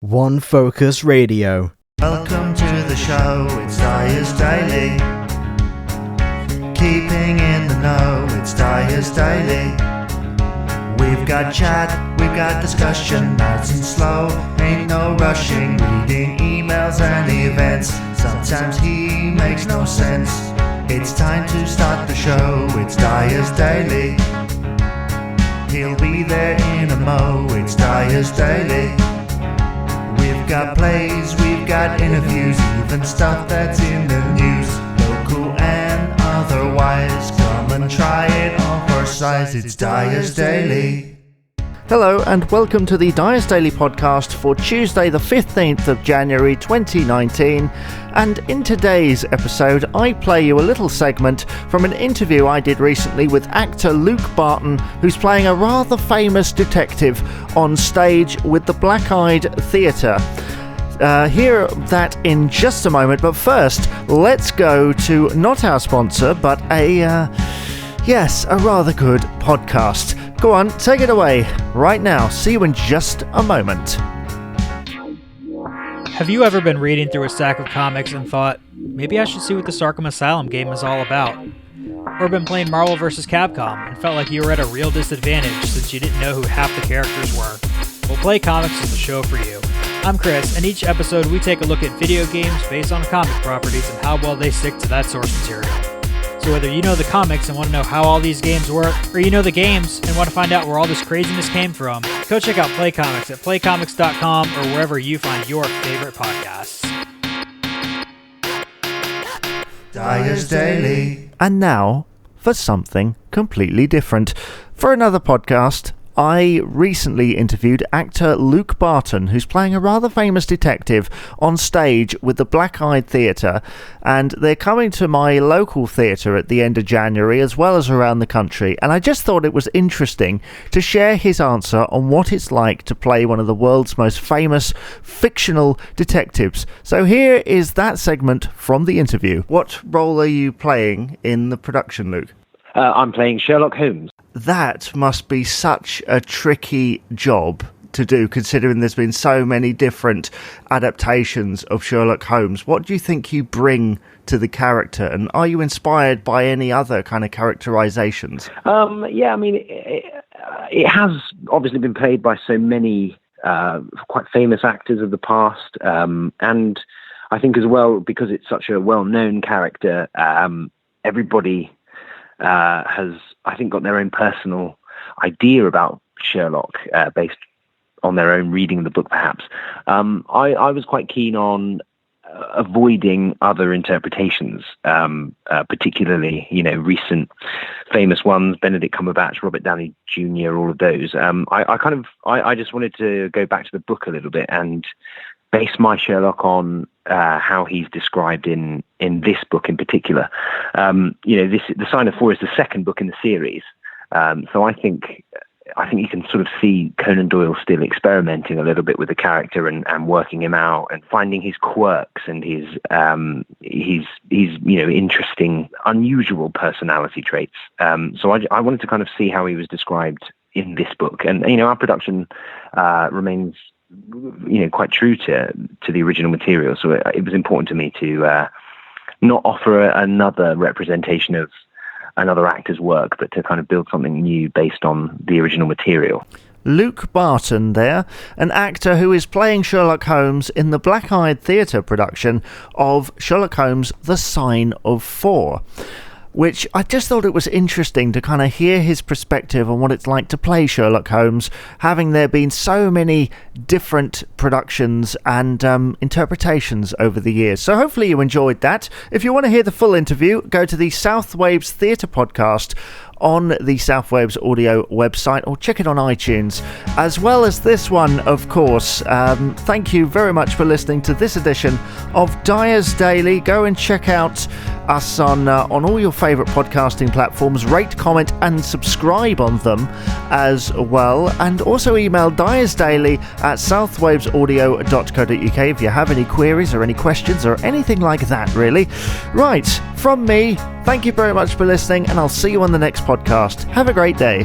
One Focus Radio. Welcome to the show, it's Dyer's Daily. Keeping in the know, it's Dyer's Daily. We've got chat, we've got discussion, nice and slow, ain't no rushing, reading emails and events. Sometimes he makes no sense. It's time to start the show, it's Dyer's Daily. He'll be there in a mo, it's Dyer's Daily. We've got plays, we've got interviews, even stuff that's in the news. Local and otherwise, come and try it on for size, it's Dyer's Daily. Hello and welcome to the Dyer's Daily podcast for Tuesday the 15th of January 2019, and in today's episode I play you a little segment from an interview I did recently with actor Luke Barton, who's playing a rather famous detective on stage with the Black Eyed Theatre. Hear that in just a moment, but first let's go to not our sponsor but a rather good podcast. Go on, take it away right now. See you in just a moment. Have you ever been reading through a stack of comics and thought, maybe I should see what this Arkham Asylum game is all about? Or been playing Marvel vs. Capcom and felt like you were at a real disadvantage since you didn't know who half the characters were? Well, Play Comics is the show for you. I'm Chris, and each episode we take a look at video games based on comic properties and how well they stick to that source material. So whether you know the comics and want to know how all these games work, or you know the games and want to find out where all this craziness came from, go check out Play Comics at playcomics.com or wherever you find your favorite podcasts. Dyer's Daily. And now for something completely different. For another podcast, I recently interviewed actor Luke Barton, who's playing a rather famous detective on stage with the Black Eyed Theatre, and they're coming to my local theatre at the end of January as well as around the country, and I just thought it was interesting to share his answer on what it's like to play one of the world's most famous fictional detectives. So here is that segment from the interview. What role are you playing in the production, Luke? I'm playing Sherlock Holmes. That must be such a tricky job to do, considering there's been so many different adaptations of Sherlock Holmes. What do you think you bring to the character, and are you inspired by any other kind of characterizations? It has obviously been played by so many quite famous actors of the past, and I think as well, because it's such a well-known character, everybody has, I think, got their own personal idea about Sherlock based on their own reading of the book, perhaps. I was quite keen on avoiding other interpretations, particularly, recent famous ones, Benedict Cumberbatch, Robert Downey Jr., all of those. I just wanted to go back to the book a little bit and base my Sherlock on how he's described in this book in particular. The Sign of Four is the second book in the series, so I think you can sort of see Conan Doyle still experimenting a little bit with the character and working him out and finding his quirks and his interesting, unusual personality traits. So I wanted to kind of see how he was described in this book, and our production remains quite true to the original material, so it was important to me to not offer another representation of another actor's work, but to kind of build something new based on the original material. Luke Barton there, an actor who is playing Sherlock Holmes in the Black Eyed Theatre production of Sherlock Holmes, The Sign of Four, which I just thought it was interesting to kind of hear his perspective on what it's like to play Sherlock Holmes, having there been so many different productions and interpretations over the years. So hopefully you enjoyed that. If you want to hear the full interview, go to the South Waves Theatre podcast on the South Waves Audio website, or check it on iTunes, as well as this one, of course. Thank you very much for listening to this edition of Dyer's Daily. Go and check out us on all your favourite podcasting platforms. Rate, comment and subscribe on them as well. And also email dyersdaily@southwavesaudio.co.uk if you have any queries or any questions or anything like that, really. Right, from me, thank you very much for listening, and I'll see you on the next podcast. Have a great day.